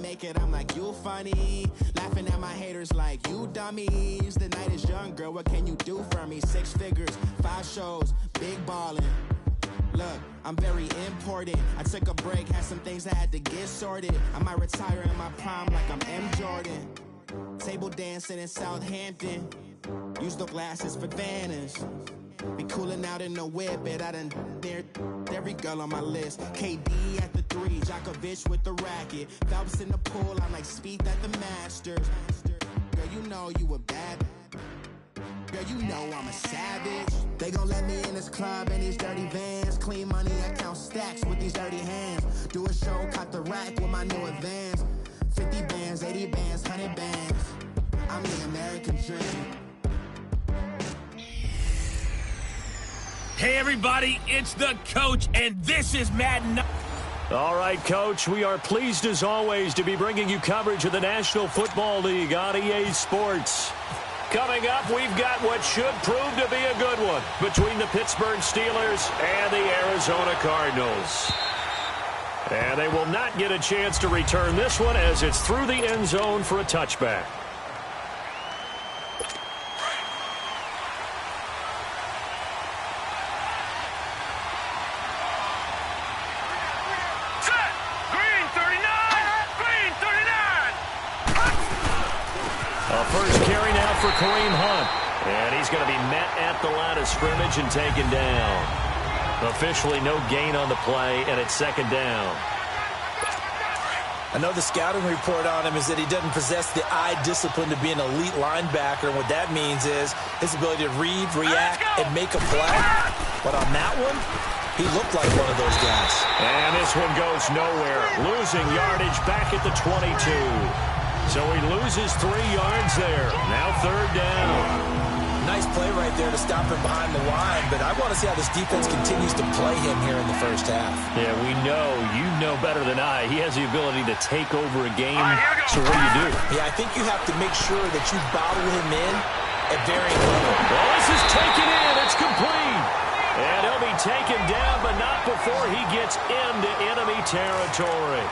make it, I'm like, you funny. Laughing at my haters like, you dummies. The night is young, girl, what can you do for me? 6 figures, 5 shows, big ballin'. Look, I'm very important. I took a break, had some things I had to get sorted. I might retire in my prime like I'm M. Jordan. Table dancing in Southampton. Use the glasses for Vanish. Be cooling out in the whip, but I done dared every girl on my list. KD at the 3, Djokovic with the racket. Phelps in the pool, I'm like Speed at the Masters. Girl, you know you a bad. Girl, you know I'm a savage. They gon' let me in this club in these dirty vans. Clean money, I count stacks with these dirty hands. Do a show, cut the rack with my new advance. 50 bands, 80 bands, 100 bands. I'm the American dream. Hey everybody, it's the coach, and this is Madden. All right, Coach, we are pleased as always to be bringing you coverage of the National Football League on EA Sports. Coming up, we've got what should prove to be a good one between the Pittsburgh Steelers and the Arizona Cardinals. And they will not get a chance to return this one as it's through the end zone for a touchback. First carry now for Kareem Hunt. And he's going to be met at the line of scrimmage and taken down. Officially no gain on the play, and it's second down. I know the scouting report on him is that he doesn't possess the eye discipline to be an elite linebacker. And what that means is his ability to read, react, and make a play. But on that one, he looked like one of those guys. And this one goes nowhere. Losing yardage back at the 22. So he loses 3 yards there. Now third down. Nice play right there to stop him behind the line, but I want to see how this defense continues to play him here in the first half. Yeah, we know. You know better than I. He has the ability to take over a game. So what do? Yeah, I think you have to make sure that you bottle him in at varying levels. Well, this is taken in. It's complete. And he'll be taken down, but not before he gets into enemy territory.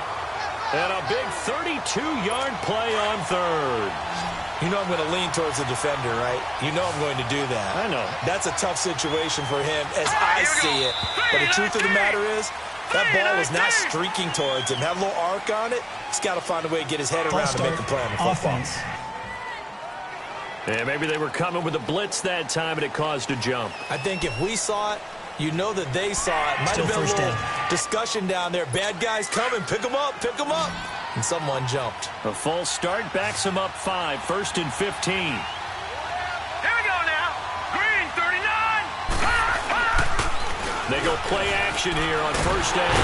And a big 32-yard play on third. You know I'm going to lean towards the defender, right? You know I'm going to do that. I know. That's a tough situation for him as I see it. But the truth of the matter is, that ball is not streaking towards him. Had a little arc on it. He's got to find a way to get his head around and make a play on the football. Yeah, maybe they were coming with a blitz that time and it caused a jump. I think if we saw it, you know that they saw it. Might have been a little discussion down there. Bad guys coming. Pick them up. Pick them up. And someone jumped. A false start backs him up 5. First and 15. Here we go now. Green 39. They go play action here on first down.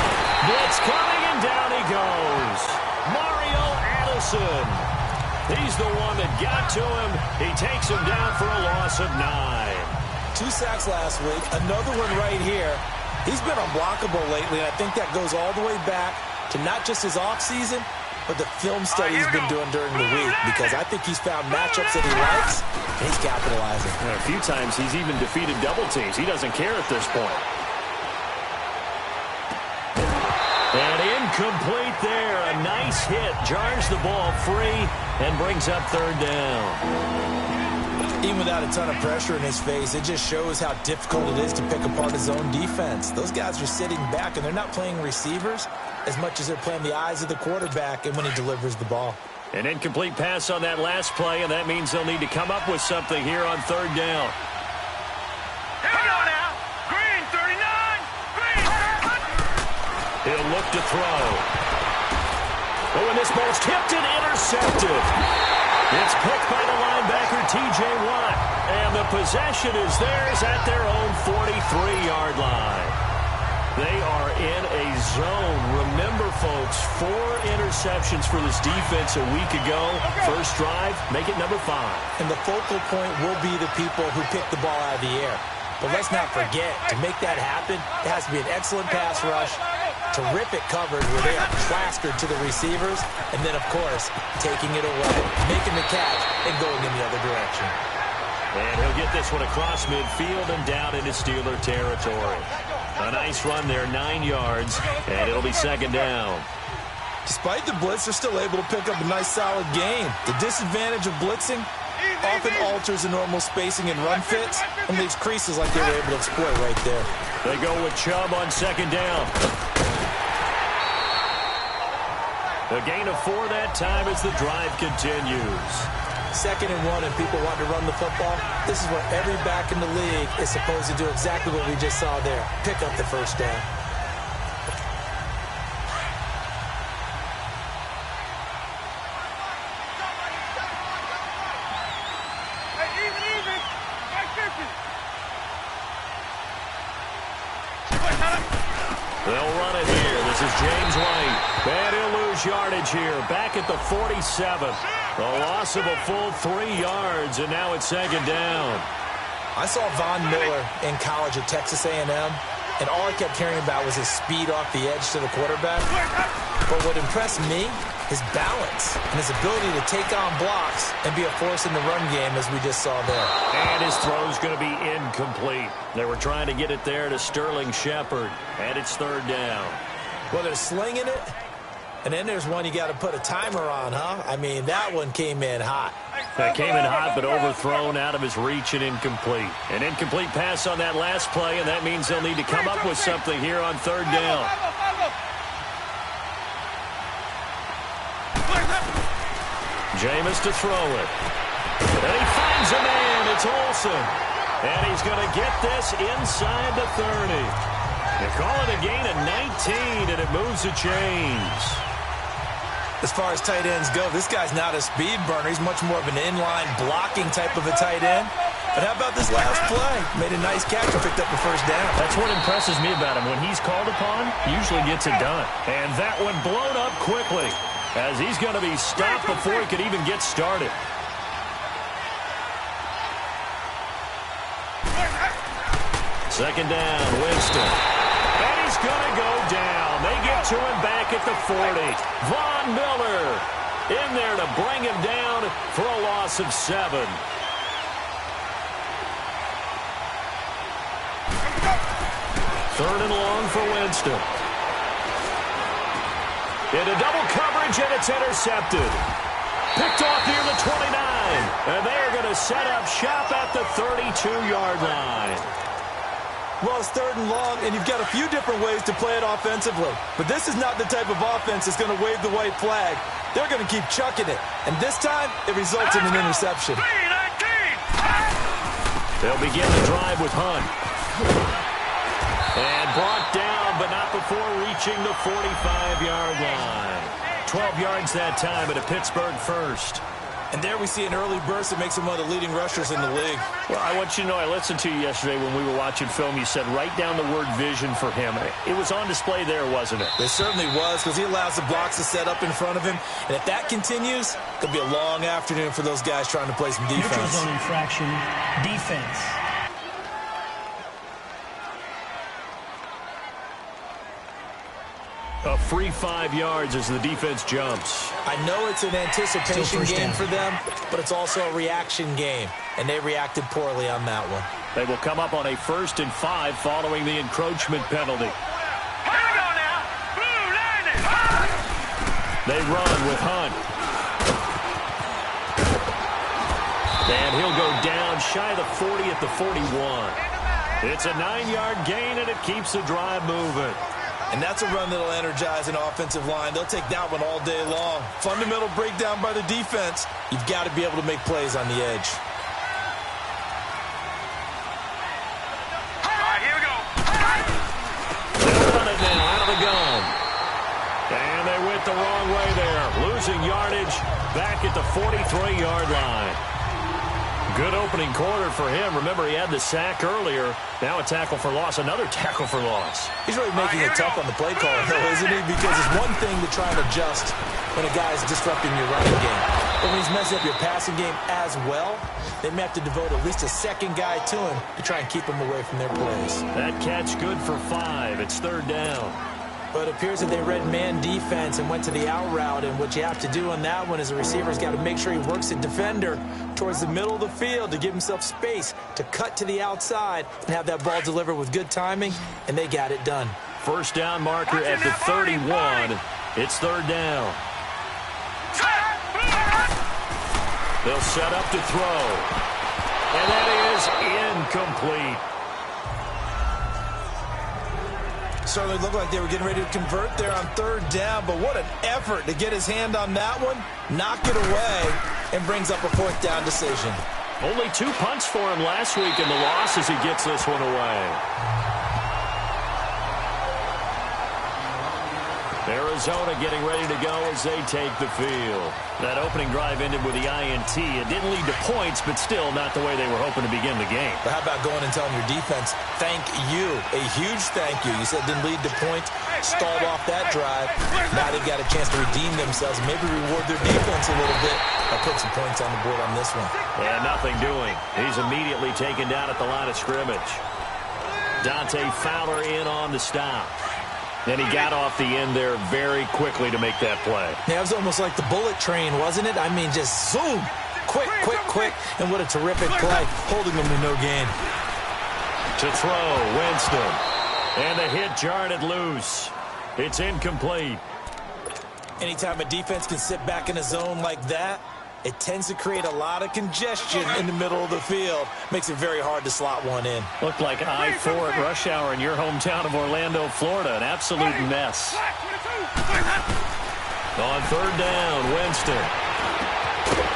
Blitz coming and down he goes. Mario Addison. He's the one that got to him. He takes him down for a loss of 9. 2 sacks last week. Another one right here. He's been unblockable lately, and I think that goes all the way back to not just his offseason, but the film study he's been doing during the week, because I think he's found matchups that he likes, and he's capitalizing. A few times he's even defeated double teams. He doesn't care at this point. And incomplete there. A nice hit. Jars the ball free and brings up third down. Even without a ton of pressure in his face, it just shows how difficult it is to pick apart his own defense. Those guys are sitting back, and they're not playing receivers as much as they're playing the eyes of the quarterback and when he delivers the ball. An incomplete pass on that last play, and that means they'll need to come up with something here on third down. Here we go now. Green 39. Green. He'll look to throw. Oh, and this ball's tipped and intercepted. It's picked by the linebacker, T.J. Watt. And the possession is theirs at their own 43-yard line. They are in a zone. Remember, folks, 4 interceptions for this defense a week ago. First drive, make it number 5. And the focal point will be the people who pick the ball out of the air. But let's not forget, to make that happen, it has to be an excellent pass rush, terrific coverage where they are plastered to the receivers, and then, of course, taking it away, making the catch, and going in the other direction. And he'll get this one across midfield and down into Steeler territory. A nice run there, 9 yards, and it'll be second down. Despite the blitz, they're still able to pick up a nice, solid gain. The disadvantage of blitzing often alters the normal spacing and run fits and leaves creases like they were able to exploit right there. They go with Chubb on second down. A gain of 4 that time as the drive continues. 2nd and 1 and people want to run the football. This is where every back in the league is supposed to do exactly what we just saw there. Pick up the first down. They'll run it here. This is James White. And he'll lose yardage here. Back at the 47. A loss of a full 3 yards, and now it's 2nd down. I saw Von Miller in college at Texas A&M, and all I kept hearing about was his speed off the edge to the quarterback. But what impressed me, his balance and his ability to take on blocks and be a force in the run game, as we just saw there. And his throw's going to be incomplete. They were trying to get it there to Sterling Shepard, and it's 3rd down. Well, they're slinging it, and then there's one you got to put a timer on, huh? I mean, that one came in hot. That came in hot, but overthrown, out of his reach, and incomplete. An incomplete pass on that last play, and that means they'll need to come up with something here on 3rd down. Jameis to throw it. And he finds a man. It's Olsen. And he's going to get this inside the 30. They call it a gain of 19, and it moves the chains. As far as tight ends go, this guy's not a speed burner. He's much more of an inline blocking type of a tight end. But how about this last play? Made a nice catch and picked up the first down. That's what impresses me about him. When he's called upon, he usually gets it done. And that one blown up quickly, as he's going to be stopped before he could even get started. Second down, Winston. And he's going to go down. They get to him back at the 40. Von Miller in there to bring him down for a loss of 7. Third and long for Winston. Into double coverage, and it's intercepted. Picked off near the 29. And they are going to set up shop at the 32-yard line. Well, it's 3rd and long, and you've got a few different ways to play it offensively. But this is not the type of offense that's going to wave the white flag. They're going to keep chucking it. And this time, it results in an interception. They'll begin the drive with Hunt. And brought down, but not before reaching the 45-yard line. 12 yards that time at a Pittsburgh first. And there we see an early burst that makes him one of the leading rushers in the league. Well, I want you to know, I listened to you yesterday when we were watching film. You said write down the word vision for him. It was on display there, wasn't it? It certainly was, because he allows the blocks to set up in front of him. And if that continues, it'll be a long afternoon for those guys trying to play some defense. Neutral zone infraction, defense. A free 5 yards as the defense jumps. I know it's an anticipation game for them, but it's also a reaction game, and they reacted poorly on that one. They will come up on a 1st and 5 following the encroachment penalty. Here we go now. Blue line. They run with Hunt. And he'll go down shy of the 40 at the 41. It's a 9-yard gain, and it keeps the drive moving. And that's a run that'll energize an offensive line. They'll take that one all day long. Fundamental breakdown by the defense. You've got to be able to make plays on the edge. All right, here we go. They'll run it now out of the gun. And they went the wrong way there. Losing yardage back at the 43-yard line. Good opening quarter for him. Remember, he had the sack earlier. Now a tackle for loss. Another tackle for loss. He's really making it tough on the play call, though, isn't he? Because it's one thing to try and adjust when a guy's disrupting your running game. But when he's messing up your passing game as well, they may have to devote at least a second guy to him to try and keep him away from their plays. That catch good for 5. It's 3rd down. But it appears that they read man defense and went to the out route. And what you have to do on that one is the receiver's got to make sure he works the defender towards the middle of the field to give himself space to cut to the outside and have that ball delivered with good timing, and they got it done. 1st down marker at the 31. It's third down. They'll set up to throw. And that is incomplete. Certainly looked like they were getting ready to convert there on third down, but what an effort to get his hand on that one, knock it away, and brings up a fourth down decision. Only 2 punts for him last week in the loss as he gets this one away. Arizona getting ready to go as they take the field. That opening drive ended with the INT. It didn't lead to points, but still not the way they were hoping to begin the game. But how about going and telling your defense, thank you, a huge thank you. You said it didn't lead to points, stalled off that drive. Now they've got a chance to redeem themselves, maybe reward their defense a little bit by putting some points on the board on this one. And nothing doing. He's immediately taken down at the line of scrimmage. Dante Fowler in on the stop. And he got off the end there very quickly to make that play. Yeah, it was almost like the bullet train, wasn't it? I mean, just zoom, quick, quick, quick. And what a terrific play, holding them to no gain. To throw, Winston. And the hit jarred it loose. It's incomplete. Anytime a defense can sit back in a zone like that, it tends to create a lot of congestion in the middle of the field. Makes it very hard to slot one in. Looked like I-4 at rush hour in your hometown of Orlando, Florida. An absolute mess. On third down, Winston.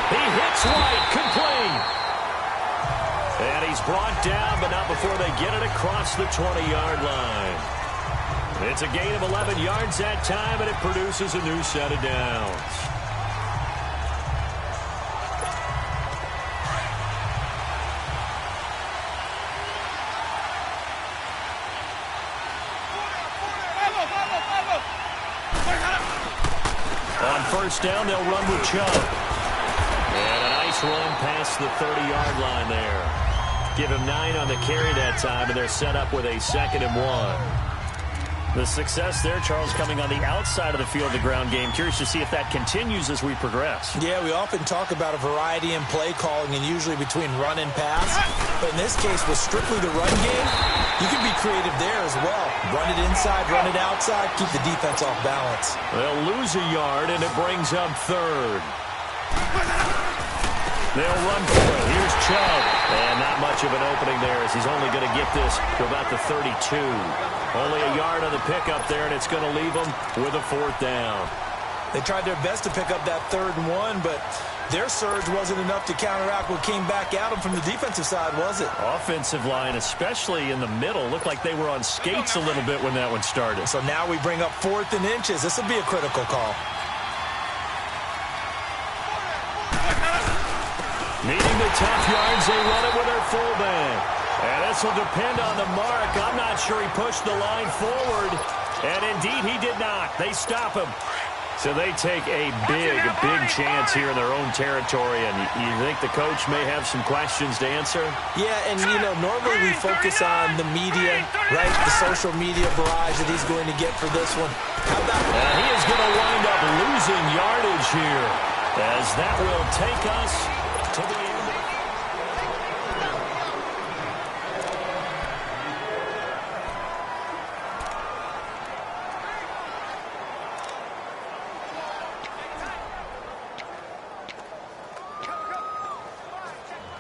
He hits White, complete. And he's brought down, but not before they get it across the 20-yard line. It's a gain of 11 yards that time, and it produces a new set of downs. On first down, they'll run with Chubb. And a nice run past the 30-yard line there. Give him 9 on the carry that time, and they're set up with a 2nd and 1. The success there, Charles, coming on the outside of the field, the ground game. Curious to see if that continues as we progress. Yeah, we often talk about a variety in play calling and usually between run and pass. But in this case, with strictly the run game, you can be creative there as well. Run it inside, run it outside, keep the defense off balance. They'll lose a yard, and it brings up third. They'll run for it. Here's Chubb. And not much of an opening there as he's only going to get this to about the 32. Only a yard on the pickup there, and it's going to leave them with a 4th down. They tried their best to pick up that 3rd and 1, but their surge wasn't enough to counteract what came back at them from the defensive side, was it? Offensive line, especially in the middle, looked like they were on skates a little bit when that one started. So now we bring up 4th and inches. This will be a critical call. Needing the tough yards, they run it with their fullback. And this will depend on the mark. I'm not sure he pushed the line forward. And indeed, he did not. They stop him. So they take a big chance here in their own territory. And you think the coach may have some questions to answer? Yeah, and, you know, normally we focus on the media, right? The social media barrage that he's going to get for this one. How about that? He is going to wind up losing yardage here, as that will take us to the end.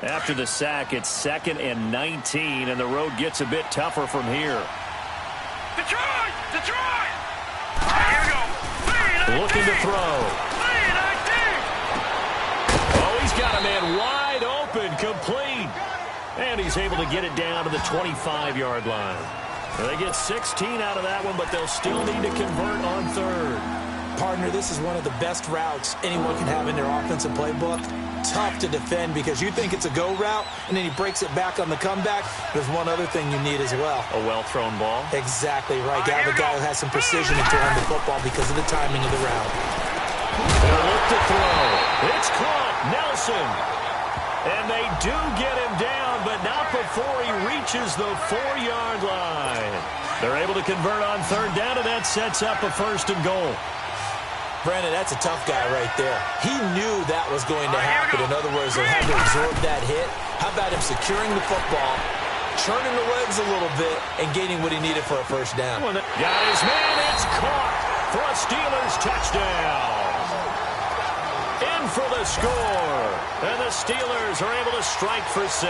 After the sack, it's 2nd and 19, and the road gets a bit tougher from here. Detroit! Detroit! Here we go. Looking to throw. Oh, he's got a man wide open, complete. And he's able to get it down to the 25-yard line. They get 16 out of that one, but they'll still need to convert on third. Partner, this is one of the best routes anyone can have in their offensive playbook. Tough to defend because you think it's a go route, and then he breaks it back on the comeback. There's one other thing you need as well. A well-thrown ball? Exactly right. You have a guy who has some precision in throwing the football because of the timing of the route. They'll look to throw. It's caught. Nelson. And they do get him down, but not before he reaches the 4-yard line. They're able to convert on third down, and that sets up a 1st and goal. Brandon, that's a tough guy right there. He knew that was going to happen. In other words, he'll have to absorb that hit. How about him securing the football, churning the legs a little bit, and gaining what he needed for a 1st down? Got his man. It's caught. for a Steelers touchdown. In for the score. And the Steelers are able to strike for 6.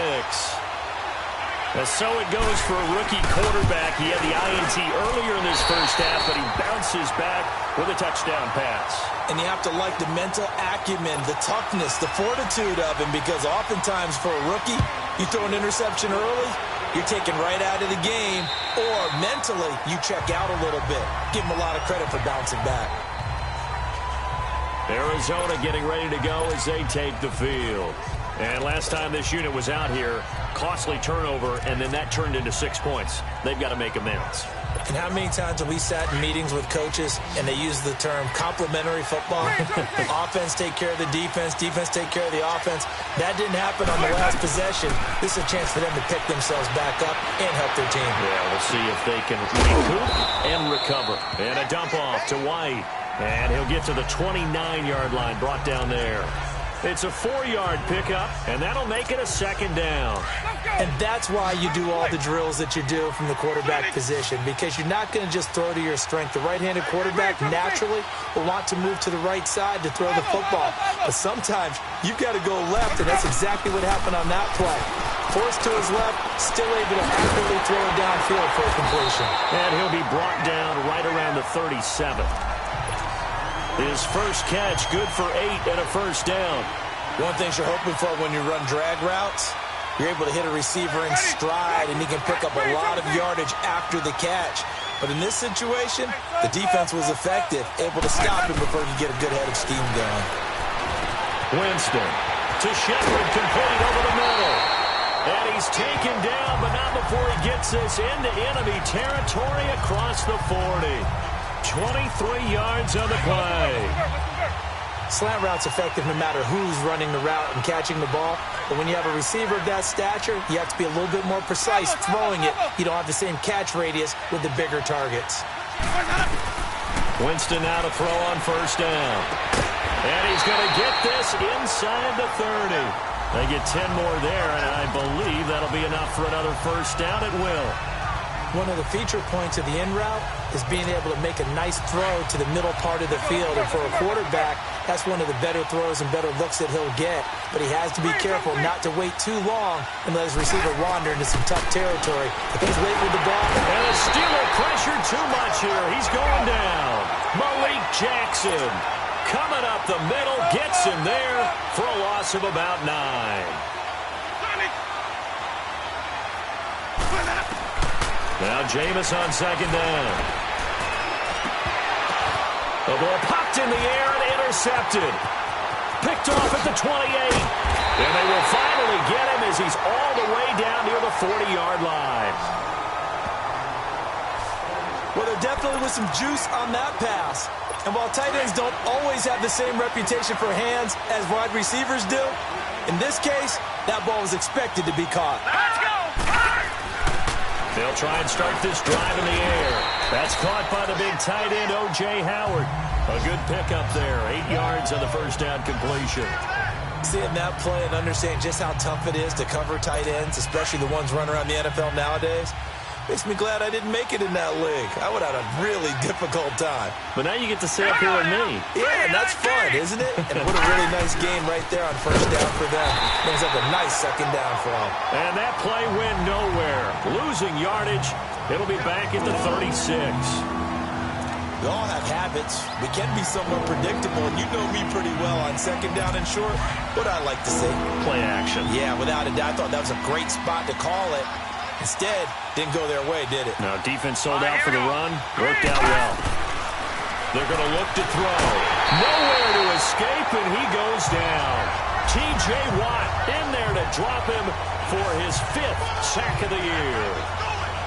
And so it goes for a rookie quarterback. He had the INT earlier in this first half, but he bounces back with a touchdown pass. And you have to like the mental acumen, the toughness, the fortitude of him, because oftentimes for a rookie, you throw an interception early, you're taken right out of the game, or mentally, you check out a little bit. Give him a lot of credit for bouncing back. Arizona getting ready to go as they take the field. And last time this unit was out here, costly turnover, and then that turned into 6 points. They've got to make amends. And how many times have we sat in meetings with coaches and they use the term complementary football? Offense take care of the defense, defense take care of the offense. That didn't happen on the last possession. This is a chance for them to pick themselves back up and help their team. Yeah, we'll see if they can recoup and recover. And a dump off to White. And he'll get to the 29-yard line, brought down there. It's a 4-yard pickup, and that'll make it a 2nd down. And that's why you do all the drills that you do from the quarterback position, because you're not going to just throw to your strength. The right-handed quarterback naturally will want to move to the right side to throw the football. But sometimes you've got to go left, and that's exactly what happened on that play. Forced to his left, still able to accurately throw it downfield for a completion. And he'll be brought down right around the 37. His first catch, good for 8 and a 1st down. One thing you're hoping for when you run drag routes, you're able to hit a receiver in stride, and he can pick up a lot of yardage after the catch. But in this situation, the defense was effective, able to stop him before he could get a good head of steam going. Winston to Shepard, complete over the middle. And he's taken down, but not before he gets this into enemy territory across the 40. 23 yards on the play. Slant route's effective no matter who's running the route and catching the ball. But when you have a receiver of that stature, you have to be a little bit more precise throwing it. You don't have the same catch radius with the bigger targets. Winston now to throw on 1st down. And he's going to get this inside the 30. They get 10 more there, and I believe that'll be enough for another 1st down. It will. One of the feature points of the in route is being able to make a nice throw to the middle part of the field. And for a quarterback, that's one of the better throws and better looks that he'll get. But he has to be careful not to wait too long and let his receiver wander into some tough territory. If he's late with the ball. And the Steeler pressure too much here. He's going down. Malik Jackson coming up the middle, gets him there for a loss of about 9. Now Jameis on 2nd down. The ball popped in the air and intercepted. Picked off at the 28. And they will finally get him as he's all the way down near the 40-yard line. Well, there definitely was some juice on that pass. And while tight ends don't always have the same reputation for hands as wide receivers do, in this case, that ball was expected to be caught. Let's go! They'll try and start this drive in the air. That's caught by the big tight end, O.J. Howard. A good pickup there. 8 yards on the 1st down completion. Seeing that play and understanding just how tough it is to cover tight ends, especially the ones running around the NFL nowadays, makes me glad I didn't make it in that league. I would have had a really difficult time. But now you get to sit up here with me. Yeah, and that's fun, isn't it? And what a really nice game right there on 1st down for them. Brings up a nice 2nd down for them. And that play went nowhere. Losing yardage. It'll be back at the 36. We all have habits. We can be somewhat predictable, and you know me pretty well on 2nd down and short. What I like to say? Play action. Yeah, without a doubt. I thought that was a great spot to call it. Instead, didn't go their way, did it? No, defense sold out for the run. Worked out well. They're going to look to throw. Nowhere to escape, and he goes down. T.J. Watt in there to drop him for his 5th sack of the year.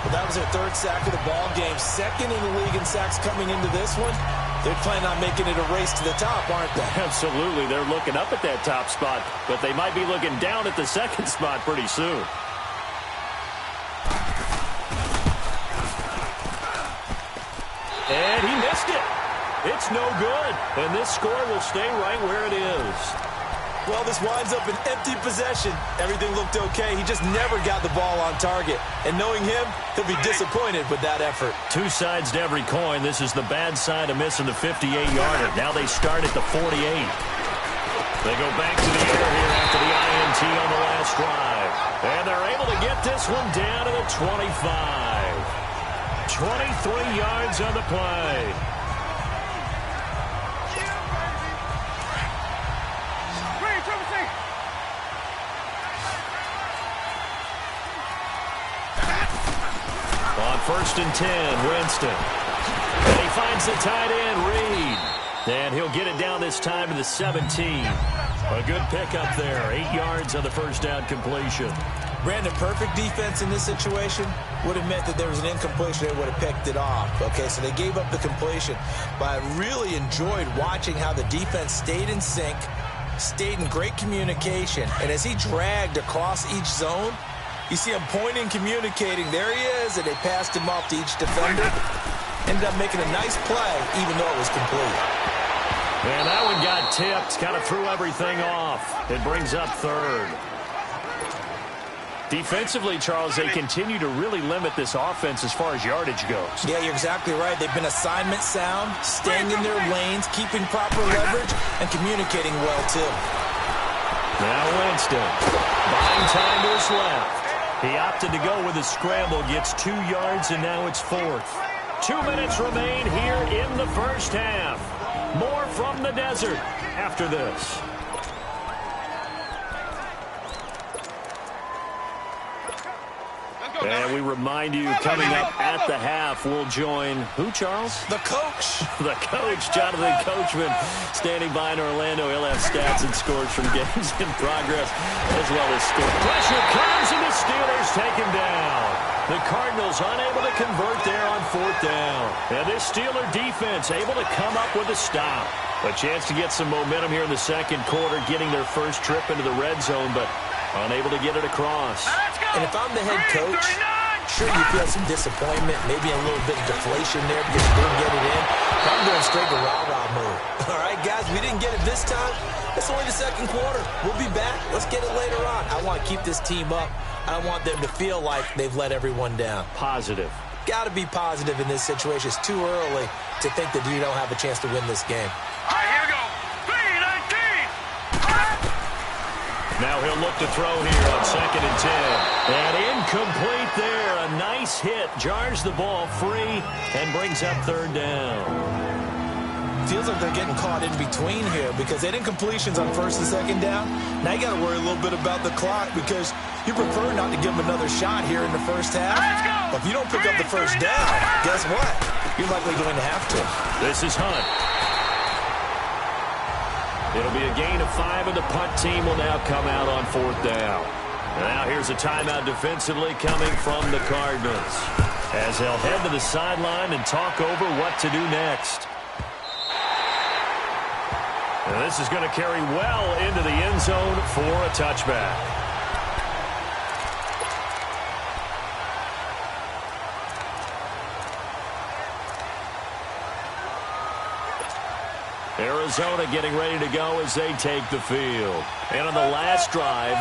Well, that was their 3rd sack of the ball game. 2nd in the league in sacks coming into this one. They're planning on making it a race to the top, aren't they? Absolutely. They're looking up at that top spot, but they might be looking down at the 2nd spot pretty soon. And he missed it. It's no good. And this score will stay right where it is. Well, this winds up an empty possession. Everything looked okay. He just never got the ball on target. And knowing him, he'll be disappointed with that effort. Two sides to every coin. This is the bad side of missing the 58-yarder. Now they start at the 48. They go back to the air here after the INT on the last drive. And they're able to get this one down to the 25. 23 yards on the play. On 1st and 10, Winston. And he finds the tight end, Reed. And he'll get it down this time to the 17. A good pickup there. 8 yards on the first down completion. Brandon, perfect defense in this situation would have meant that there was an incompletion. They would have picked it off. Okay, so they gave up the completion. But I really enjoyed watching how the defense stayed in sync, stayed in great communication. And as he dragged across each zone, you see him pointing, communicating. There he is, and they passed him off to each defender. Ended up making a nice play, even though it was complete. And that one got tipped, kind of threw everything off. It brings up 3rd. Defensively, Charles, they continue to really limit this offense as far as yardage goes. Yeah, you're exactly right. They've been assignment sound, staying in their lanes, keeping proper leverage, and communicating well, too. Now Winston, buying time to his left. He opted to go with a scramble, gets 2 yards, and now it's 4th. 2 minutes remain here in the first half. More from the desert after this. And we remind you, coming up at the half, we'll join who, Charles? The coach. The coach, Jonathan Coachman, standing by in Orlando. He'll have stats and scores from games in progress, as well as score. Pressure comes, and the Steelers take him down. The Cardinals unable to convert there on 4th down. And this Steeler defense able to come up with a stop. A chance to get some momentum here in the second quarter, getting their first trip into the red zone, but unable to get it across. And if I'm the head coach, sure you feel some disappointment, maybe a little bit of deflation there because you didn't get it in. But I'm going straight to rah-rah mode. All right, guys, we didn't get it this time. It's only the second quarter. We'll be back. Let's get it later on. I want to keep this team up. I don't want them to feel like they've let everyone down. Positive. Got to be positive in this situation. It's too early to think that you don't have a chance to win this game. All right, here we go. 3-19. Now he'll look to throw here on 2nd and 10. And incomplete there. A nice hit. Jars the ball free and brings up 3rd down. Feels like they're getting caught in between here because they did incompletions on 1st and 2nd down. Now you got to worry a little bit about the clock because you prefer not to give them another shot here in the first half. But if you don't pick up the first down, guess what? You're likely going to have to. This is Hunt. It'll be a gain of 5, and the punt team will now come out on 4th down. Now here's a timeout defensively coming from the Cardinals, as they'll head to the sideline and talk over what to do next. And this is going to carry well into the end zone for a touchback. Arizona getting ready to go as they take the field. And on the last drive,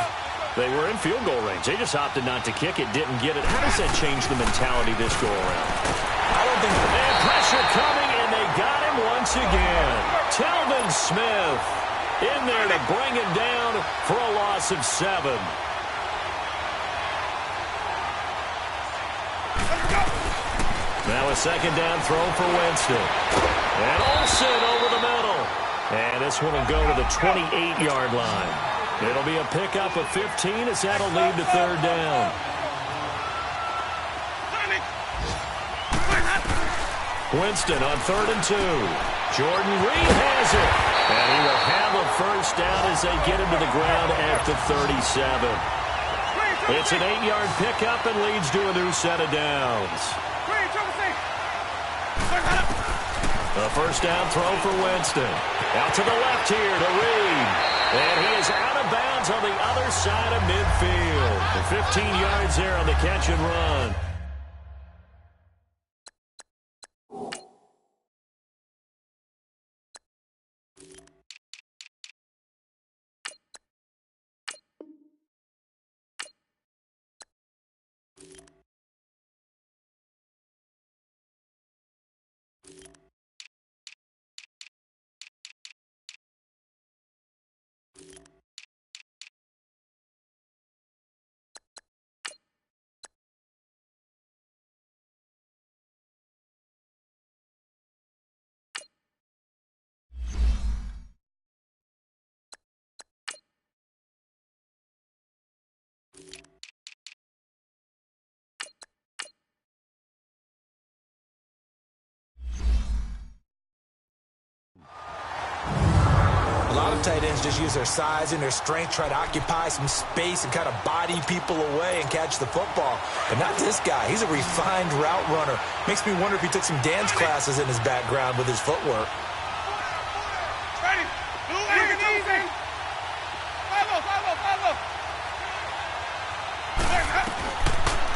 they were in field goal range. They just opted not to kick it, didn't get it. How does that change the mentality this go around? I don't think... And pressure coming, and they got him once again. Telvin Smith in there to bring him down for a loss of 7. Now a 2nd down throw for Winston. And Olsen over the middle. And this one will go to the 28-yard line. It'll be a pickup of 15 as that'll lead to 3rd down. Winston on 3rd and 2. Jordan Reed has it. And he will have a first down as they get him to the ground at the 37. It's an 8-yard pickup and leads to a new set of downs. A first down throw for Winston. Out to the left here to Reed. And he is out of bounds on the other side of midfield. 15 yards there on the catch and run. lot of tight ends just use their size and their strength, try to occupy some space and kind of body people away and catch the football. But not this guy. He's a refined route runner. Makes me wonder if he took some dance classes in his background with his footwork. Ready. Easy. Follow.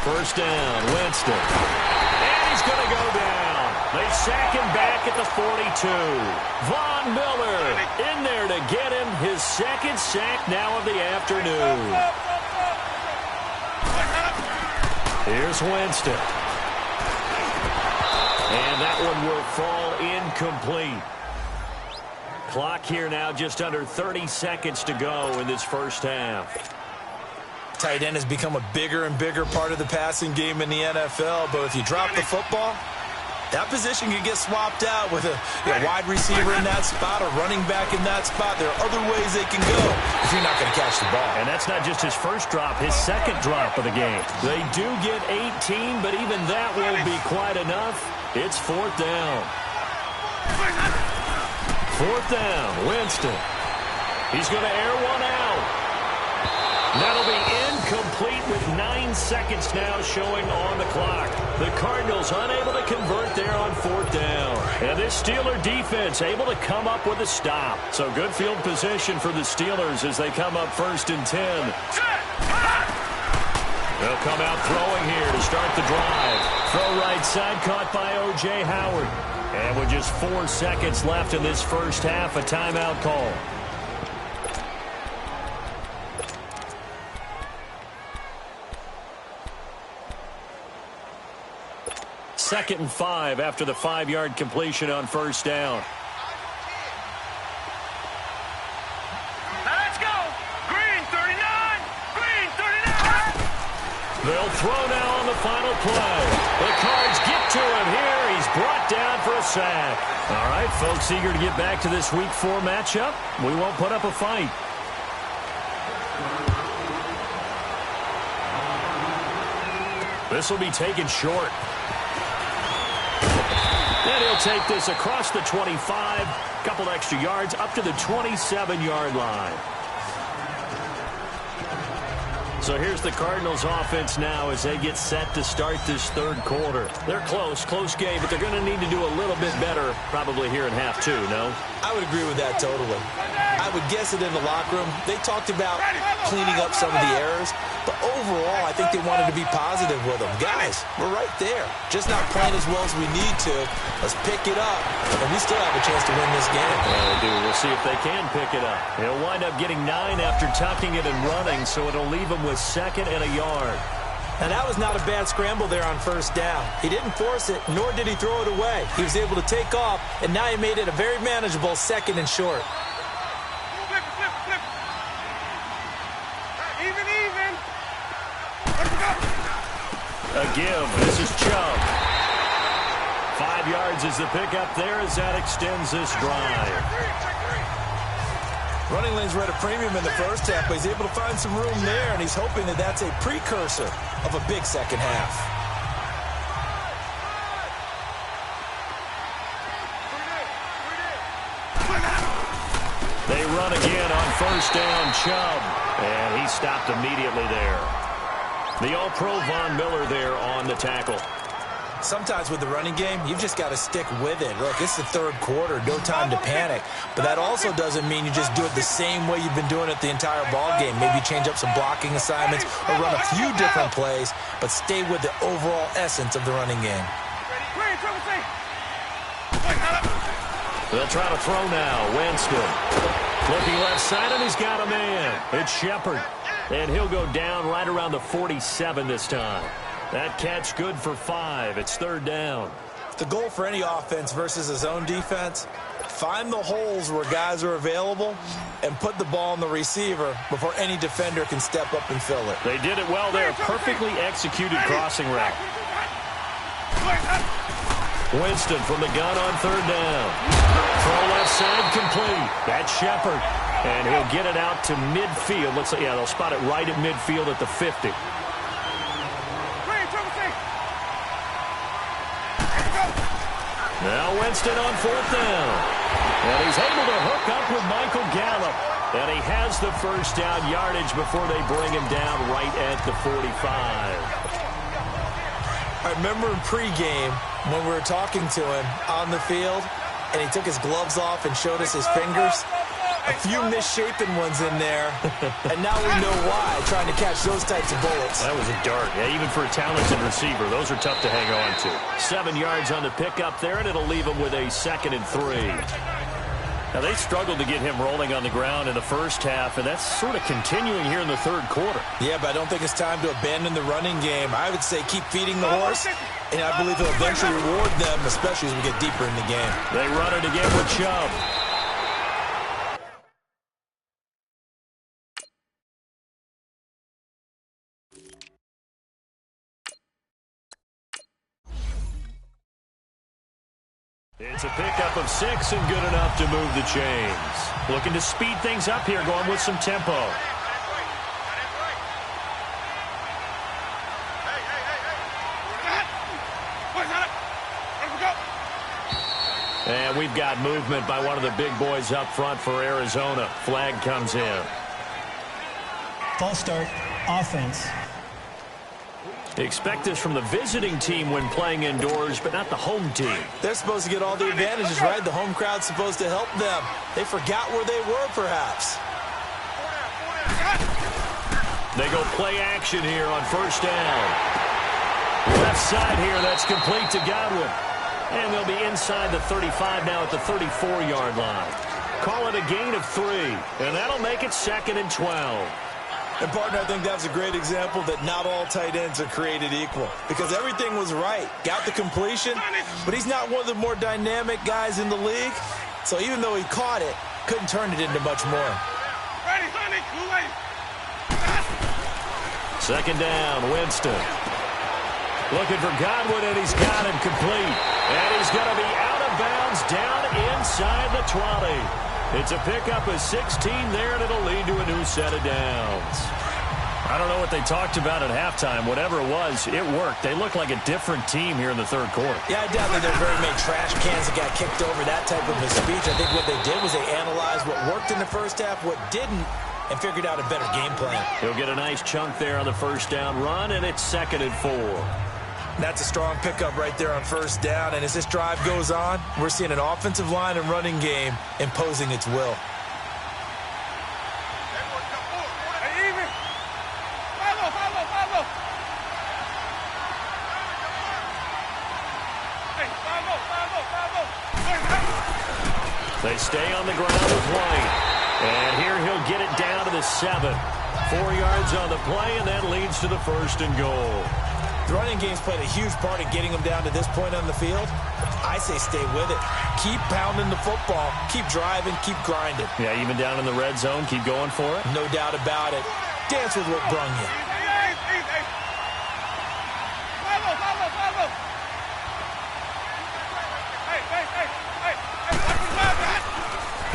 First down, Winston. And he's going to go down. They sack him back at the 42. Von Miller in there to get him his second sack now of the afternoon. Here's Winston. And that one will fall incomplete. Clock here now just under 30 seconds to go in this first half. Tight end has become a bigger and bigger part of the passing game in the NFL, but if you drop the football, that position can get swapped out with a wide receiver in that spot, a running back in that spot. There are other ways they can go if you're not going to catch the ball. And that's not just his first drop, his second drop of the game. They do get 18, but even that won't be quite enough. It's fourth down. Fourth down, Winston. He's going to air one out. That'll be incomplete with 9 seconds now showing on the clock. The Cardinals unable to convert there on fourth down. And this Steeler defense able to come up with a stop. So good field position for the Steelers as they come up first and 10. They'll come out throwing here to start the drive. Throw right side caught by O.J. Howard. And with just 4 seconds left in this first half, a timeout call. Second and 5 after the 5-yard completion on first down. Now let's go. Green 39. Green 39. They'll throw now on the final play. The Cards get to him here. He's brought down for a sack. All right, folks, eager to get back to this Week 4 matchup. We won't put up a fight. This will be taken short. And he'll take this across the 25, couple extra yards up to the 27-yard line. So here's the Cardinals offense now as they get set to start this third quarter. They're close game, but they're going to need to do a little bit better probably here in half two, no? I would agree with that totally. I would guess it in the locker room. They talked about cleaning up some of the errors, but overall I think they wanted to be positive with them. Guys, we're right there. Just not playing as well as we need to. Let's pick it up, and we still have a chance to win this game. Yeah, they do. We'll see if they can pick it up. He'll wind up getting 9 after tucking it and running, so it'll leave him with second and a yard. And that was not a bad scramble there on first down. He didn't force it, nor did he throw it away. He was able to take off, and now he made it a very manageable second and short. Flip. Even. Let's go. A give. This is Chubb. 5 yards is the pickup there as that extends this drive. Running lanes were at a premium in the first half, but he's able to find some room there, and he's hoping that that's a precursor of a big second half. They run again on first down, Chubb, and he stopped immediately there. The All-Pro Von Miller there on the tackle. Sometimes with the running game, you've just got to stick with it. Look, it's the third quarter, no time to panic. But that also doesn't mean you just do it the same way you've been doing it the entire ball game. Maybe change up some blocking assignments or run a few different plays, but stay with the overall essence of the running game. They'll try to throw now. Winston. Looking left side, and he's got a man. It's Shepard. And he'll go down right around the 47 this time. That catch good for 5. It's third down. The goal for any offense versus his own defense, find the holes where guys are available and put the ball on the receiver before any defender can step up and fill it. They did it well there. Perfectly executed crossing route. Winston from the gun on third down. Throw left side complete. That's Shepard. And he'll get it out to midfield. Looks like, yeah, they'll spot it right at midfield at the 50. Now Winston on fourth down. And he's able to hook up with Michael Gallup. And he has the first down yardage before they bring him down right at the 45. I remember in pregame when we were talking to him on the field, and he took his gloves off and showed us his fingers. A few misshapen ones in there, and now we know why, trying to catch those types of bullets. That was a dart. Yeah, even for a talented receiver, those are tough to hang on to. 7 yards on the pickup there, and it'll leave him with a 2nd and 3. Now, they struggled to get him rolling on the ground in the first half, and that's sort of continuing here in the third quarter. Yeah, but I don't think it's time to abandon the running game. I would say keep feeding the horse, and I believe he'll eventually reward them, especially as we get deeper in the game. They run it again with Chubb. It's a pickup of 6 and good enough to move the chains. Looking to speed things up here, going with some tempo. And we've got movement by one of the big boys up front for Arizona. Flag comes in. False start, offense. Expect this from the visiting team when playing indoors, but not the home team. They're supposed to get all the advantages, right? The home crowd's supposed to help them. They forgot where they were, perhaps. They go play action here on first down. Left side here, that's complete to Godwin. And they'll be inside the 35 now at the 34-yard line. Call it a gain of 3, and that'll make it 2nd and 12. And, partner, I think that's a great example that not all tight ends are created equal, because everything was right. Got the completion, but he's not one of the more dynamic guys in the league. So even though he caught it, couldn't turn it into much more. Second down, Winston. Looking for Godwin, and he's got him complete. And he's going to be out of bounds down inside the 20. It's a pickup of 16 there, and it'll lead to a new set of downs. I don't know what they talked about at halftime. Whatever it was, it worked. They look like a different team here in the third quarter. Yeah, I doubt that there are very many trash cans that got kicked over, that type of a speech. I think what they did was they analyzed what worked in the first half, what didn't, and figured out a better game plan. He'll get a nice chunk there on the first down run, and it's 2nd and 4. That's a strong pickup right there on first down. And as this drive goes on, we're seeing an offensive line and running game imposing its will. They stay on the ground with White. And here he'll get it down to the 7. 4 yards on the play, and that leads to the 1st and goal. The running game's played a huge part in getting them down to this point on the field. I say stay with it. Keep pounding the football. Keep driving. Keep grinding. Yeah, even down in the red zone, keep going for it. No doubt about it. Dance with what brung you.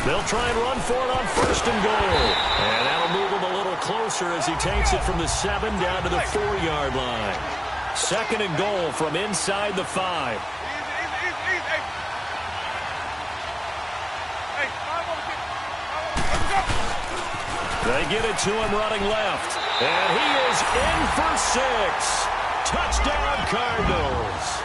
They'll try and run for it on 1st and goal. And that'll move him a little closer as he takes it from the 7 down to the 4-yard line. 2nd and goal from inside the 5. They get it to him running left. And he is in for 6. Touchdown, Cardinals.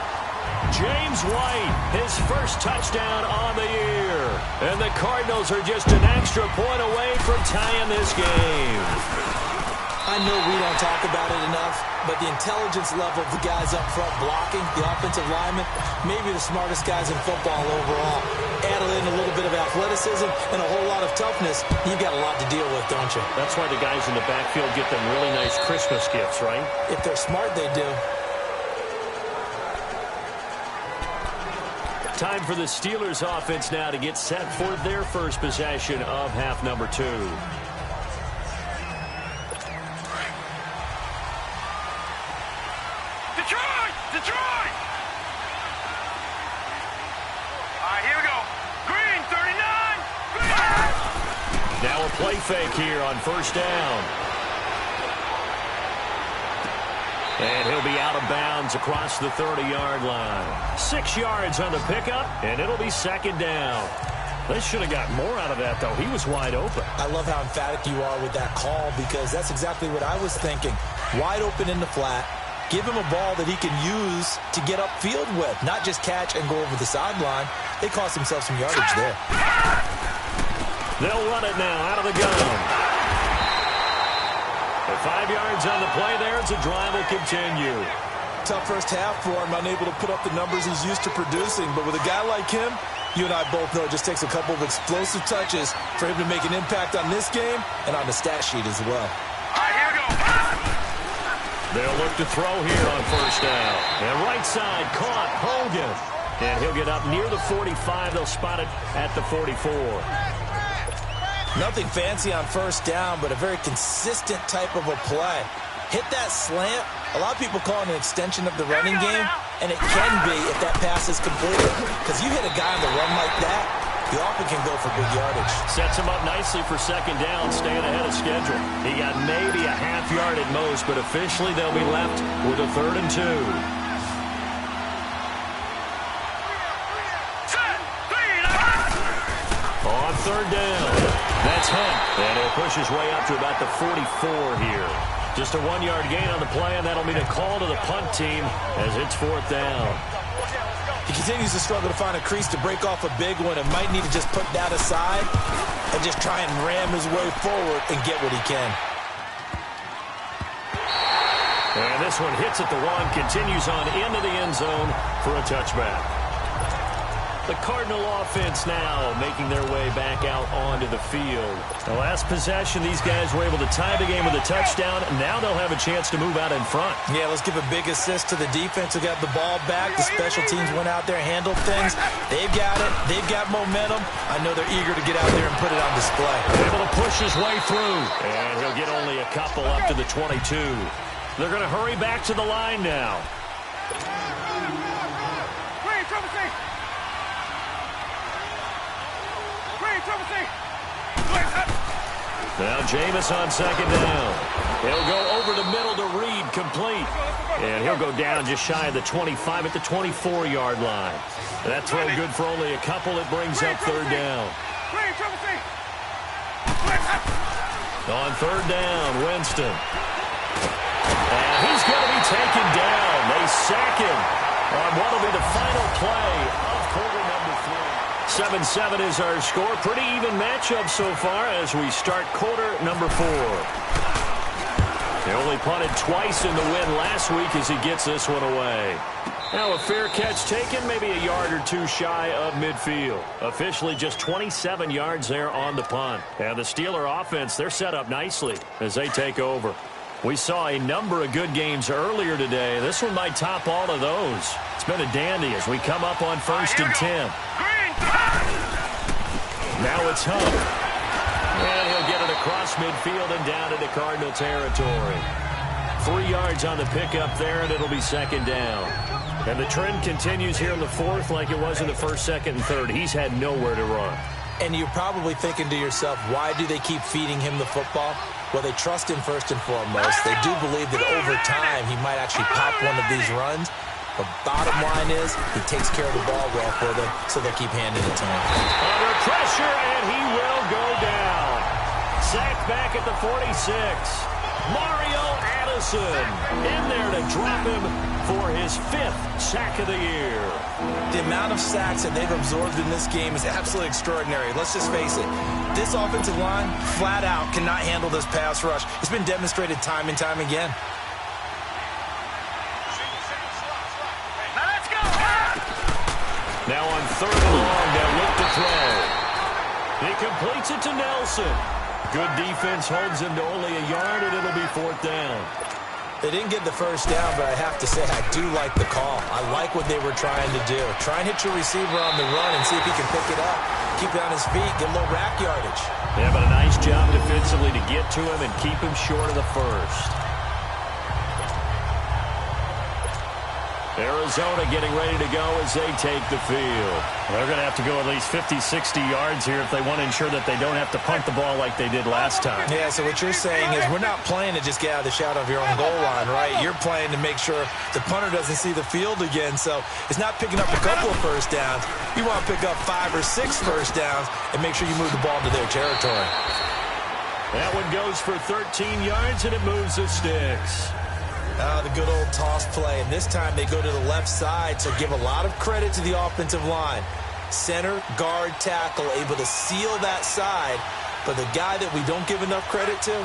James White, his first touchdown on the year. And the Cardinals are just an extra point away from tying this game. I know we don't talk about it enough, but the intelligence level of the guys up front blocking, the offensive linemen, maybe the smartest guys in football overall. Add in a little bit of athleticism and a whole lot of toughness, you've got a lot to deal with, don't you? That's why the guys in the backfield get them really nice Christmas gifts, right? If they're smart, they do. Time for the Steelers offense now to get set for their first possession of half number 2. Detroit! All right, here we go. Green, 39. Green. Now a play fake here on first down. And he'll be out of bounds across the 30-yard line. 6 yards on the pickup, and it'll be 2nd down. They should have got more out of that, though. He was wide open. I love how emphatic you are with that call because that's exactly what I was thinking. Wide open in the flat. Give him a ball that he can use to get upfield with, not just catch and go over the sideline. They cost themselves some yardage there. They'll run it now out of the gun. The 5 yards on the play there. It's a drive will continue. Tough first half for him, unable to put up the numbers he's used to producing. But with a guy like him, you and I both know it just takes a couple of explosive touches for him to make an impact on this game and on the stat sheet as well. All right, here we go. They'll look to throw here on first down. And right side caught Hogan. And he'll get up near the 45. They'll spot it at the 44. Nothing fancy on first down, but a very consistent type of a play. Hit that slant. A lot of people call it an extension of the running game, and it can be if that pass is completed. Because you hit a guy on the run like that, he often can go for big yardage. Sets him up nicely for second down, staying ahead of schedule. He got maybe a half yard at most, but officially they'll be left with a 3rd and 2. On 3rd down, that's Hunt, and he'll push his way up to about the 44 here. Just a 1-yard gain on the play, and that'll mean a call to the punt team as it's 4th down. He continues to struggle to find a crease to break off a big one and might need to just put that aside and just try and ram his way forward and get what he can. And this one hits at the 1, continues on into the end zone for a touchback. The Cardinal offense now making their way back out onto the field. The last possession, these guys were able to tie the game with a touchdown. Now they'll have a chance to move out in front. Yeah, let's give a big assist to the defense who got the ball back. The special teams went out there, handled things. They've got it. They've got momentum. I know they're eager to get out there and put it on display. Able to push his way through. And he'll get only a couple up to the 22. They're going to hurry back to the line now. Now Jameis on second down. He'll go over the middle to Reed, complete. And he'll go down just shy of the 25 at the 24-yard line. That throw good for only a couple. It brings up 3rd down. On 3rd down, Winston. And he's going to be taken down. They sack him on what will be the final play of quarter number 3. 7-7 is our score. Pretty even matchup so far as we start quarter number 4. They only punted twice in the win last week as he gets this one away. Now a fair catch taken, maybe a yard or two shy of midfield. Officially just 27 yards there on the punt. And the Steeler offense, they're set up nicely as they take over. We saw a number of good games earlier today. This one might top all of those. It's been a dandy as we come up on 1st and 10. Now it's Hunt. And he'll get it across midfield and down into Cardinal territory. 3 yards on the pickup there, and it'll be second down. And the trend continues here in the 4th like it was in the 1st, 2nd, and 3rd. He's had nowhere to run. And you're probably thinking to yourself, why do they keep feeding him the football? Well, they trust him first and foremost. They do believe that over time he might actually pop one of these runs. But bottom line is he takes care of the ball well for them, so they'll keep handing it to him. Under pressure, and he will go down. Sacked back at the 46. Mario Addison in there to drop him for his 5th sack of the year. The amount of sacks that they've absorbed in this game is absolutely extraordinary. Let's just face it. This offensive line, flat out, cannot handle this pass rush. It's been demonstrated time and time again. Now on 3rd and long, they'll look to throw. He completes it to Nelson. Good defense holds him to only a yard, and it'll be 4th down. They didn't get the first down, but I have to say I do like the call. I like what they were trying to do. Try and hit your receiver on the run and see if he can pick it up. Keep it on his feet, get a little rack yardage. Yeah, but a nice job defensively to get to him and keep him short of the first. Arizona getting ready to go as they take the field. They're going to have to go at least 50, 60 yards here if they want to ensure that they don't have to punt the ball like they did last time. Yeah, so what you're saying is we're not playing to just get out of the shadow of your own goal line, right? You're playing to make sure the punter doesn't see the field again. So it's not picking up a couple of first downs. You want to pick up 5 or 6 first downs and make sure you move the ball to their territory. That one goes for 13 yards, and it moves the sticks. The good old toss play, and this time they go to the left side, so give a lot of credit to the offensive line. Center, guard, tackle, able to seal that side, but the guy that we don't give enough credit to,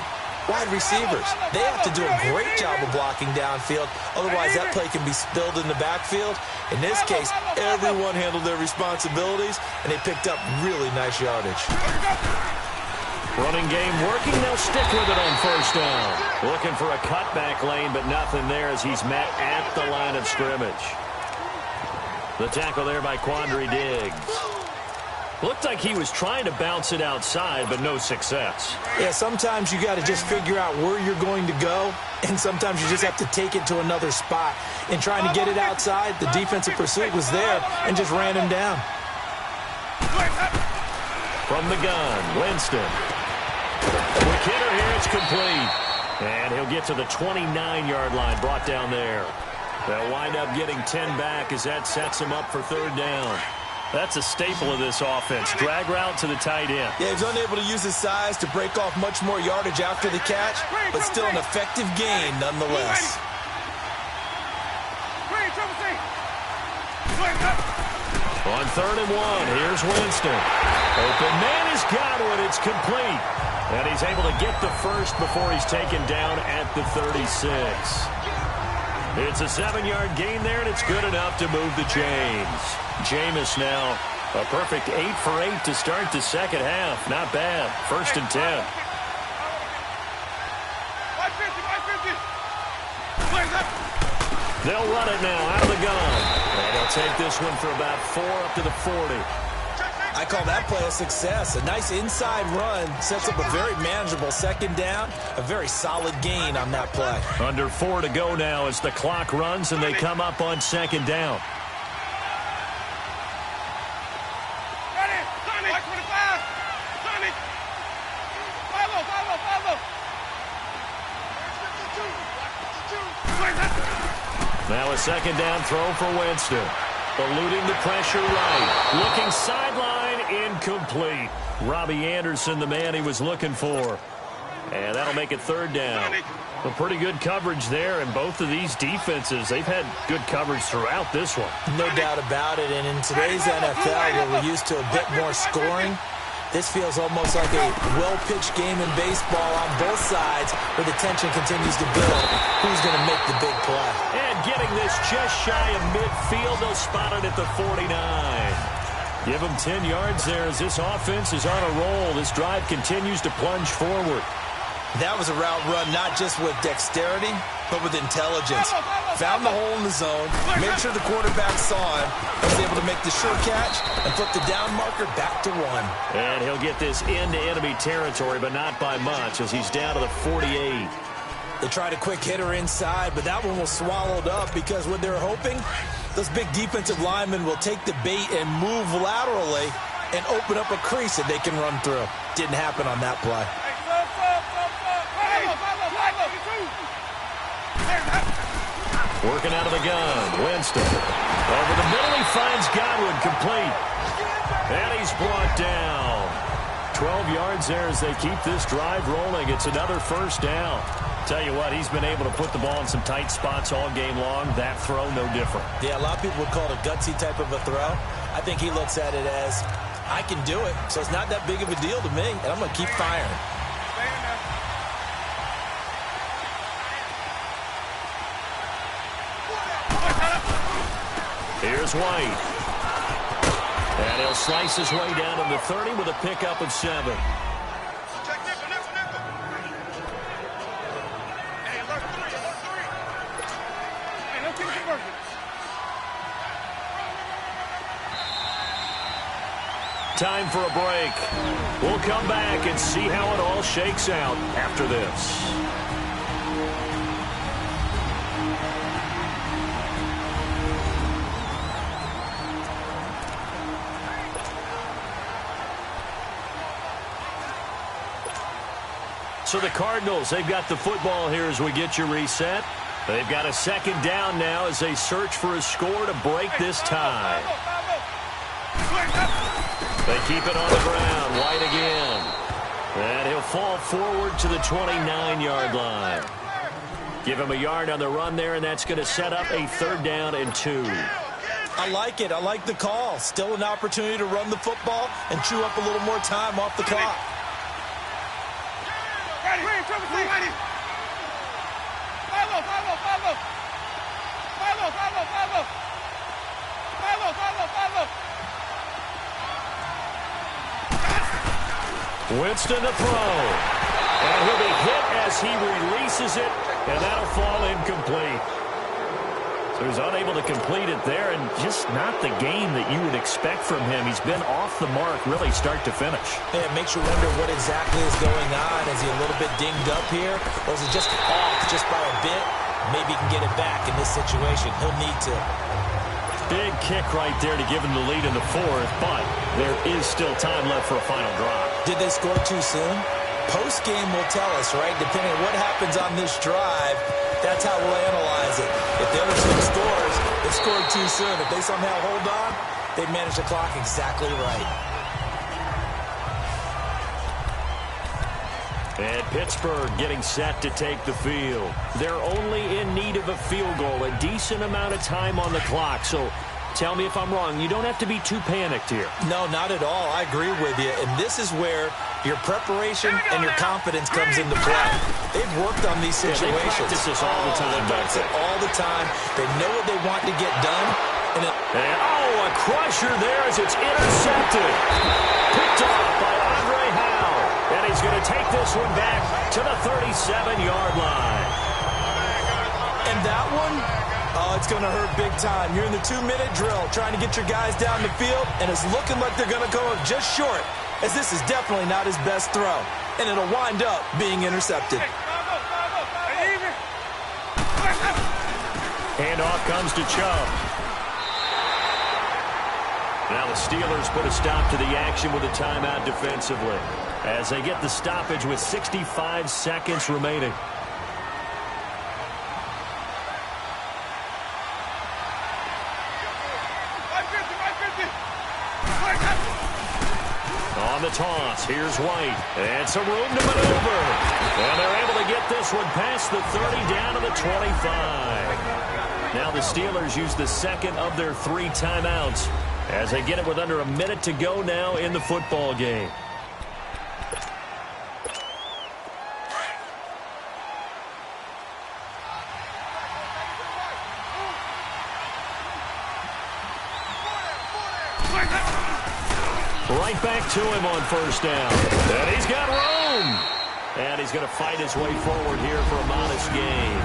wide receivers. They have to do a great job of blocking downfield, otherwise that play can be spilled in the backfield. In this case, everyone handled their responsibilities, and they picked up really nice yardage. Running game working. They'll stick with it on first down. Looking for a cutback lane, but nothing there as he's met at the line of scrimmage. The tackle there by Quandre Diggs. Looked like he was trying to bounce it outside, but no success. Yeah, sometimes you got to just figure out where you're going to go, and sometimes you just have to take it to another spot. In trying to get it outside, the defensive pursuit was there and just ran him down. From the gun, Winston. Quick hitter here, it's complete. And he'll get to the 29-yard line, brought down there. They'll wind up getting 10 back as that sets him up for third down. That's a staple of this offense. Drag route to the tight end. Yeah, he's unable to use his size to break off much more yardage after the catch, but still an effective gain nonetheless. On 3rd and 1, here's Winston. Open man is Godwin. It's complete. And he's able to get the first before he's taken down at the 36. It's a 7-yard gain there, and it's good enough to move the chains. Jameis now a perfect 8 for 8 to start the second half. Not bad. 1st and 10. They'll run it now out of the gun. And they'll take this one for about 4 up to the 40. I call that play a success. A nice inside run sets up a very manageable second down. A very solid gain on that play. Under 4 to go now as the clock runs and they come up on second down. Now a second down throw for Winston. Eluding the pressure right. Looking sideline, incomplete. Robbie Anderson, the man he was looking for. And that'll make it third down. Well, pretty good coverage there, and both of these defenses, they've had good coverage throughout this one. No doubt about it, and in today's NFL, where we're used to a bit more scoring, this feels almost like a well-pitched game in baseball on both sides where the tension continues to build. Who's going to make the big play? And getting this just shy of midfield, they'll spot it at the 49. Give them 10 yards there as this offense is on a roll. This drive continues to plunge forward. That was a route run not just with dexterity, but with intelligence. Found the hole in the zone, made sure the quarterback saw him, was able to make the sure catch, and flip the down marker back to 1. And he'll get this into enemy territory, but not by much as he's down to the 48. They tried a quick hitter inside, but that one was swallowed up because what they're hoping, those big defensive linemen will take the bait and move laterally and open up a crease that they can run through. Didn't happen on that play. Working out of the gun, Winston. Over the middle, he finds Godwin complete. And he's brought down. 12 yards there as they keep this drive rolling. It's another first down. Tell you what, he's been able to put the ball in some tight spots all game long. That throw, no different. Yeah, a lot of people would call it a gutsy type of a throw. I think he looks at it as, I can do it, so it's not that big of a deal to me, and I'm going to keep firing. Here's White. And he'll slice his way down to the 30 with a pickup of 7. Time for a break. We'll come back and see how it all shakes out after this. So the Cardinals, they've got the football here as we get you reset. They've got a second down now as they search for a score to break this tie. They keep it on the ground. White again. And he'll fall forward to the 29-yard line. Give him a yard on the run there, and that's going to set up a 3rd down and 2. I like it. I like the call. Still an opportunity to run the football and chew up a little more time off the clock. Winston to throw. And he'll be hit as he releases it, and that'll fall incomplete. So he's unable to complete it there, and just not the game that you would expect from him. He's been off the mark really start to finish. Yeah, it makes you wonder what exactly is going on. Is he a little bit dinged up here, or is it just off just by a bit? Maybe he can get it back in this situation. He'll need to. Big kick right there to give him the lead in the 4th, but there is still time left for a final drop. Did they score too soon? Post-game will tell us, right? Depending on what happens on this drive, that's how we'll analyze it. If the other team scores, they scored too soon. If they somehow hold on, they manage the clock exactly right. And Pittsburgh getting set to take the field. They're only in need of a field goal, a decent amount of time on the clock. So tell me if I'm wrong. You don't have to be too panicked here. No, not at all. I agree with you. And this is where your preparation and your confidence comes into play. They've worked on these situations. They practice this all the time. They practice it all the time. They know what they want to get done. And a crusher there as it's intercepted. Picked off by Andre Howe. And he's going to take this one back to the 37-yard line. And that one, oh, it's going to hurt big time. You're in the 2-minute drill trying to get your guys down the field, and it's looking like they're going to go just short, as this is definitely not his best throw. And it'll wind up being intercepted. Handoff comes to Chubb. Now the Steelers put a stop to the action with a timeout defensively as they get the stoppage with 65 seconds remaining. On the toss, here's White. And some room to maneuver. And they're able to get this one past the 30 down to the 25. Now the Steelers use the second of their 3 timeouts as they get it with under a minute to go now in the football game. Right back to him on first down. And he's got room. And he's going to fight his way forward here for a modest gain.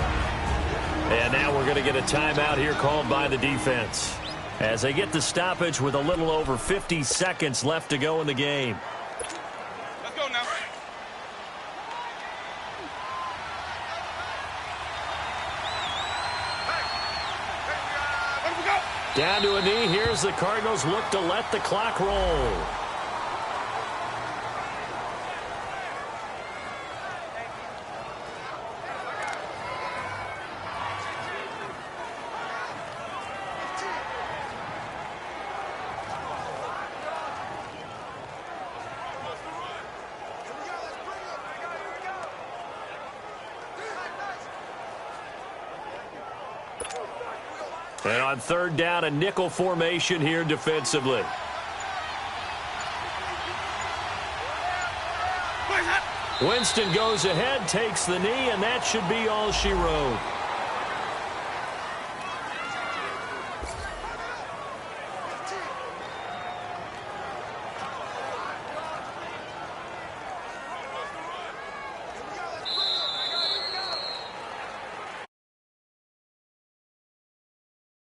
And now we're going to get a timeout here called by the defense as they get the stoppage with a little over 50 seconds left to go in the game. Let's go now. Down to a knee. Here's the Cardinals look to let the clock roll. And on third down, a nickel formation here defensively. Winston goes ahead, takes the knee, and that should be all she wrote.